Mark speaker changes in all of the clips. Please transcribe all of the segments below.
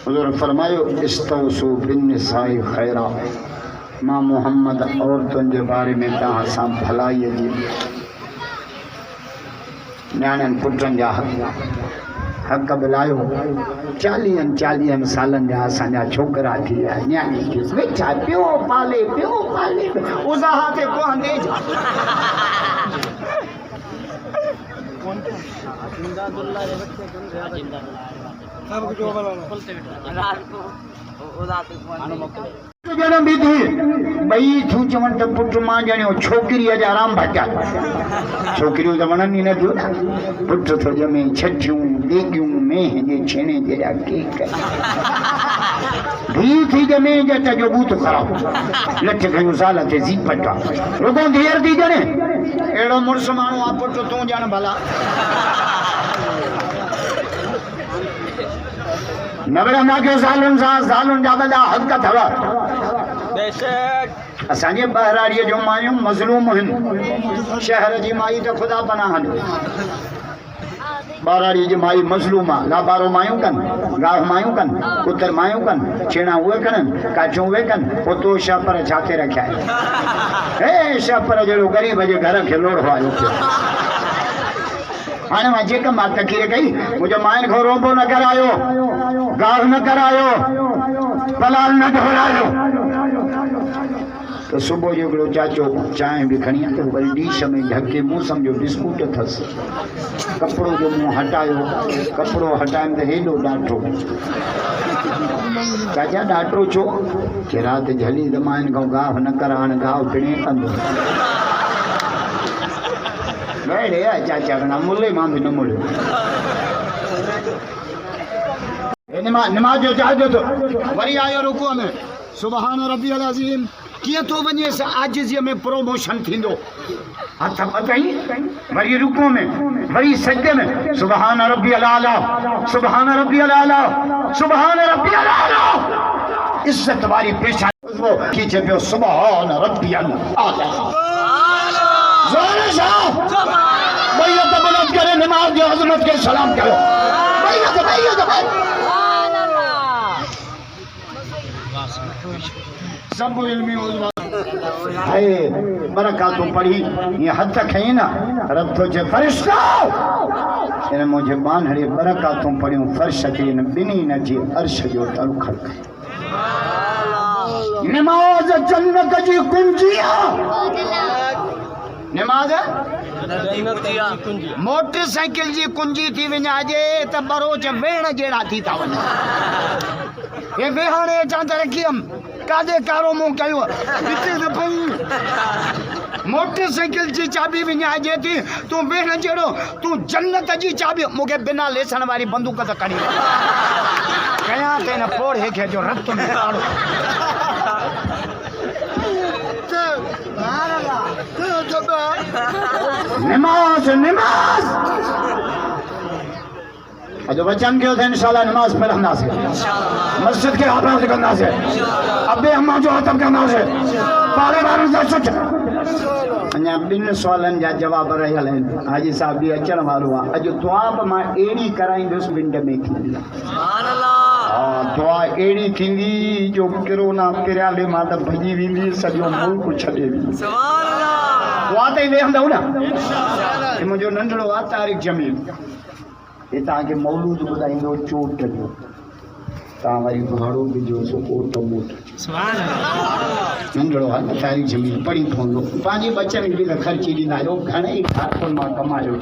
Speaker 1: हुज़ूर फरमायो इस्तौसू बिन्निसाई खैरा, मां मोहम्मद औरतुनि जे बारे में तव्हां सां भलाईअ जी न्याणियुनि पुटनि जा हक़ बिलायो। 40 सालनि जा असांजा छोकिरा थी विया, न्याणी वेठा पियो पाले उज़ाहा ते कोहंदे जनम भी थी बई थू चवन त पुट मां ॼणियो छोकिरी जा आराम भटिया, छोकिरियूं त वणनि ई नथियूं न। पुट थो ॼमे, छठियूं ॾेगियूं मेह जे छेणे जहिड़ा केक, धी थी ॼमे जट जो बूथ ख़राब, लठ खयूं साल ते ज़ीपट रुगो धीअर थी ॼणे। अहिड़ो मुड़ुसु माण्हू आहे पुट तूं ॼण भला न विढ़ंदा कयो ज़ालुनि सां, ज़ालुनि जा वॾा हक़ अथव। असांजे ॿाहिराड़ीअ जो मायूं मज़लूम आहिनि, शहर जी माई त ख़ुदा पनाह हल, ॿाहिराड़ी जी माई मज़लूम आहे। लाबारो मायूं कनि, गाह मायूं कनि, पुत्र मायूं कनि, छेणा उहे कनि, काठियूं उहे कनि, पोइ शाहपर छा ते रखिया आहिनि। हे शाहपर जहिड़ो ग़रीब जे घर खे लोड़ो आयो पियो। हाणे मां जेका मां तकीर कई, मुंहिंजो माइनि खां रोबो न करायो, गाह न करायो, पलाल न ढोरायो। तो सुबह जो हिकिड़ो चाचो चांहि बि खणी आयो, वरी डिश में ढके मूं सम्झो बिस्कुट अथसि, कपिड़ो जो मूं हटायो, कपिड़ो हटाइम त हेॾो ॾाढो। चाचा ॾाढो छो? कि राति झली त माइनि खां गाह न कर, हाणे गाह पिणे कंदो। वेड़े आहे चाचा कना मुले मां बि न मुलियो। निमाज़ जो चाहजो तो वरी आयो रुको में सुभान रब्बियल अज़ीम। किए तो वने आजिज़ीअ में प्रोमोशन थींदो, हथ पतई वरी रुको में वरी सजदे में सुभान रब्बियल आला, सुभान रब्बियल आला, सुभान रब्बियल आला। इज्जत वारी पेशा वो खींचे पियो सुभान रब्बियल आला। जोर से बैयत बुलंद करे, नमाज जो अज़मत के सलाम करो। बैयत सब इल्मी है बरकातों पढ़ी ये हद तक है ना। रब तो जे फरिश्ता इन मुझे बानहड़ी बरकातों पढ़ियो फर्श ते न बिनी न जी अर्श जो तलुख। नमाज जन्नत जी कुंजिया, नमाज मोटरसाइकिल जी कुंजी थी विञाइजे त बरोच वेण जहिड़ा थी था वञनि। हे वेहाणे अचां त रखियमि काॾे कारो मुंहुं कयो हिते न पई। मोटरसाइकिल जी चाबी विञाइजे थी, तूं वेण जहिड़ो, तूं जन्नत जी चाबी मूंखे बिना लेसण वारी बंदूक त खणी कयां ते न पोड़े खे जो रत में काढ़ो। नमाज नमाज अजो वचन कयो थे इंशाल्लाह नमाज पढ़ंदासीं, मस्जिद के आबाद कंदासीं, अबे अम्मा जो अदब कंदासीं, पाड़े वारनि सां सुठ। अञा 2 सुवालनि जा जवाब रहियल आहिनि। हाजी साहब बि अचण वारो आहे। अॼु दुआ बि मां अहिड़ी कराईंदुसि मिंट में थींदी। हाँ दुआ अहिड़ी थींदी जो किरोना किरियाले मां त भॼी वेंदी, सॼो मुल्क छॾे वेंदी। दुआ ते वेहंदव न। मुंहिंजो नंढड़ो आहे तारिक जमील, ये तव्हांखे मौलूद ॿुधाईंदो चोट जो, तव्हां वरी भाड़ो ॾिजो सो ओट मोट। नंढड़ो आहे तारिक जमील पढ़ी पवंदो, पंहिंजे बचनि खे बि त ख़र्ची ॾींदा आहियो। घणेई खातुनि मां कमायो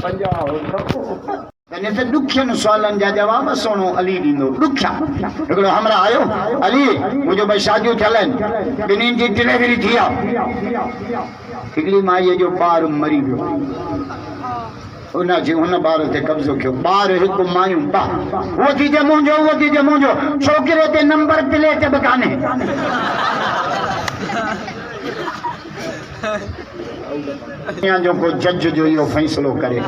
Speaker 1: 50 त ॾुखियनि सुवालनि जा जवाब सोनो अली ॾींदो। ॾुखिया हिकिड़ो हमरा आयो, अली मुंहिंजो ॿई शादियूं थियल आहिनि, ॿिन्हिनि जी डिलीवरी थी आहे, हिकिड़ी माईअ जो ॿार मरी वियो, हुन ॿार ते कब्ज़ो कयो। ॿार हिकु मायूं ॿ, उहो थी जे मुंहिंजो, उहो थी जे मुंहिंजो, छोकिरे ते नंबर प्लेट बि कान्हे। जो को जज जो इहो फ़ैसिलो करे,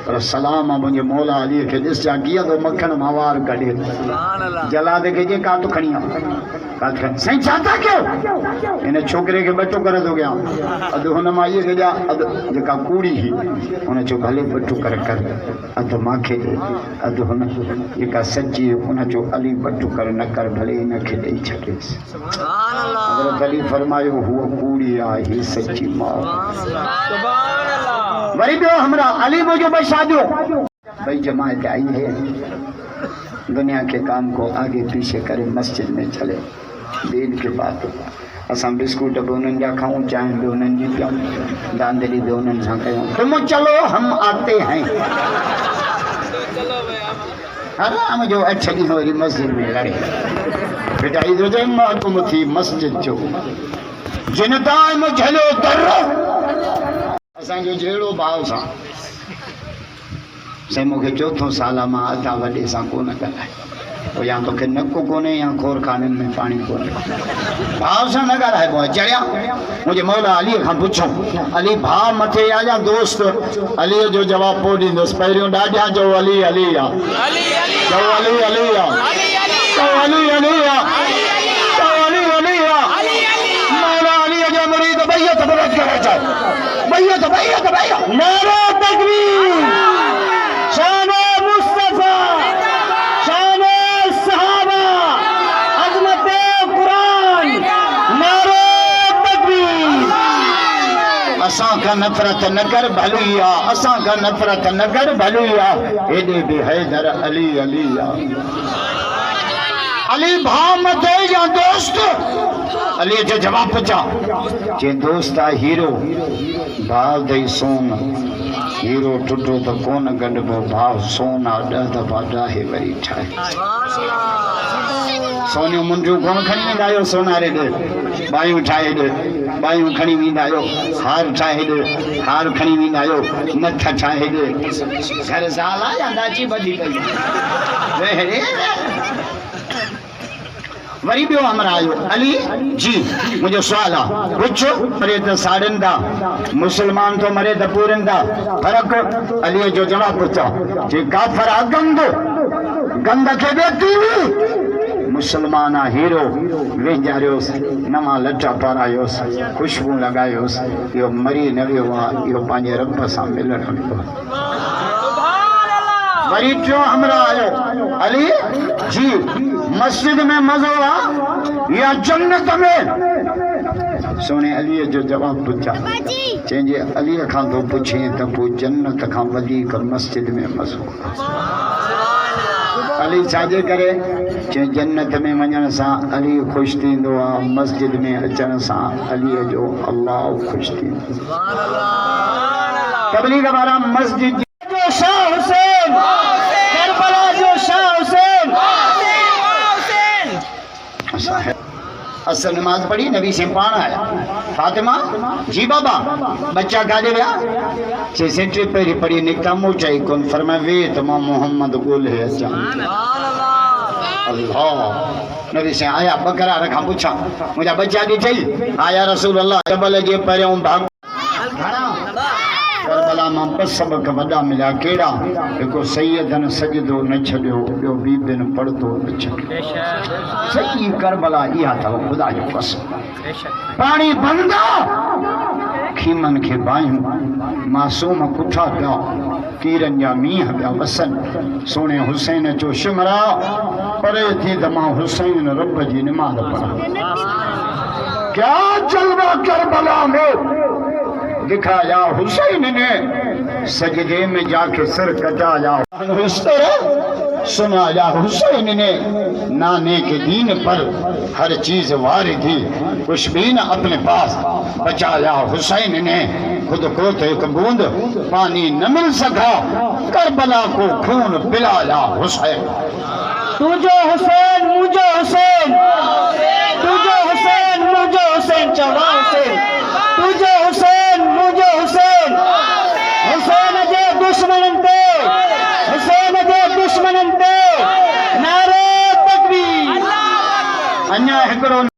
Speaker 1: पर सलाम आहे मुंहिंजे मौला अलीअ खे। ॾिस जा कीअं थो मखण मां वार कढे, जलाद खे जे काट खणी आहे। साईं चाहता क्यों इन छोकरे के बटो कर दो गया अद हुन माईअ खे ॾिया अद जेका कूड़ी ही उन चो भले बटो कर अद मांखे ॾे अद हुन जेका सची उन चो अली बटो कर न कर भले इन खे ॾेई छॾेसि हज़रत अली फरमायो हुआ कूड़ी आहे ही सची मां वरी ॿियो हमरा अली मुझो बशादियो भाई जमात आई है दुनिया के काम को आगे पीछे करे मस्जिद में चले दीन के बात असां बिस्कुट भी उन्हनि जा खाऊं चांहि भी उन्हनि जी पियूं दांदली भी उन्हनि सां कयूं तुम चलो हम आते हैं आराम जो 8 ॾींहं वरी मस्जिद में लड़े बेटा इधर जो महकुम थी मस्जिद जो जिन ताईं झलियो दर असांजो जहिड़ो भाव सां से मूंखे चौथों साल मां अदा वॾे सां कोन ॻाल्हाए पोइ या तोखे नकु कोन्हे या खोरखाननि में पाणी कोन्हे भाव सां न ॻाल्हाइबो आहे चढ़िया मुंहिंजे मौला अलीअ खां पुछो अली भाउ मथे आ या दोस्त अलीअ जो जवाबु पोइ ॾींदुसि पहिरियों ॾाढा जो अली अली आहे चओ अली अली आहे चओ अली अली आहे चओ अली अली आहे मौला अलीअ जो मुरीद बैयत बरत करे चाहे बैयत नारे तकबीर शान मुस्तफा शान सहाबा अज़मत कुरान नारे तकबीर असां का नफरत न कर भलुया असां का नफरत न कर भलुया एडे भी हैदर अली अली अली भाव मथे या दोस्त अली जो जवाब पुछा जे दोस्त आ हीरो भाव दई सोन हीरो टुटो तो कोन गंढबो भाव सोना 10 दफ़ा डाहे वरी ठाहे सोनियूं मुंडियूं कोन खणी वेंदा आहियो सोनारे ॾे बायूं ठाहे ॾे बायूं खणी वेंदा आहियो हार ठाहे ॾे हार खणी वेंदा आहियो नथ ठाहे ॾे घर ज़ाल या दाची बधी पई वरी ॿियो हमरा आयो अली जी मुझे सवाल आहे पुछो मरे त साड़नि दा मुसलमान तो मरे त पूरनि दा फर्क़ अलीअ जो जवाब पुछो जे काफ़र आ गंद खे बेटी मुसलमान आ हीरो वेंजारियोसि नवां लटा पारायोसि खुशबू लॻायोसि इहो मरी न वियो आहे इहो पंहिंजे रब सां मिलण वियो वरी टियों हमरा आयो अली जी मस्जिद में मज़ो आ या जन्नत में सोने अली जो जवाब पुछा चेंजे अली खां तो पुछे त पोइ जन्नत खां वधीक मस्जिद में मज़ो अली छाजे करे चे जन्नत में वञण सां अली ख़ुशि थींदो आहे मस्जिद में अचण सां अलीअ जो अल्लाह ख़ुशि थींदो तबलीग वारा मस्जिद जो शाह हुसैन करबला जो शाह हुसैन असल नमाज पढ़ी नबी से पान आया फातिमा जी बाबा बच्चा काॾे विया चे सेंट्री पहिरीं पढ़ी निकिता मूं चई कोन फरमाए वे त मां मोहम्मद ॻोल्हे अचां अल्लाह नबी से आया बकरा रखा पुछा मुंहिंजा बच्चा ॾिठई आया रसूल अल्लाह जबल जे पहिरियों भाग करबला मां ॿ सबक वॾा मिलिया कहिड़ा हिकु सैयदन सजदो न छॾियो ॿियो बीबिन पढ़दो न छॾियो सही करबला इहा अथव ख़ुदा जो कसम पाणी बंदा खीमन खे बायूं मासूम कुठा पिया तीरनि जा मींहं पिया वसनि सोणे हुसैन जो शिमरा परे थी त मां हुसैन रब जी निमाज़ पढ़ा क्या जलवा करबला में दिखाया हुसैन ने सजदे में जाके सिर कटाया सुनाया हुसैन ने नाने के दीन पर हर चीज वारी थी कुछ भी न अपने पास बचाया हुसैन ने खुद को तो एक बूंद पानी न मिल सका करबला को खून पिलाया हुसैन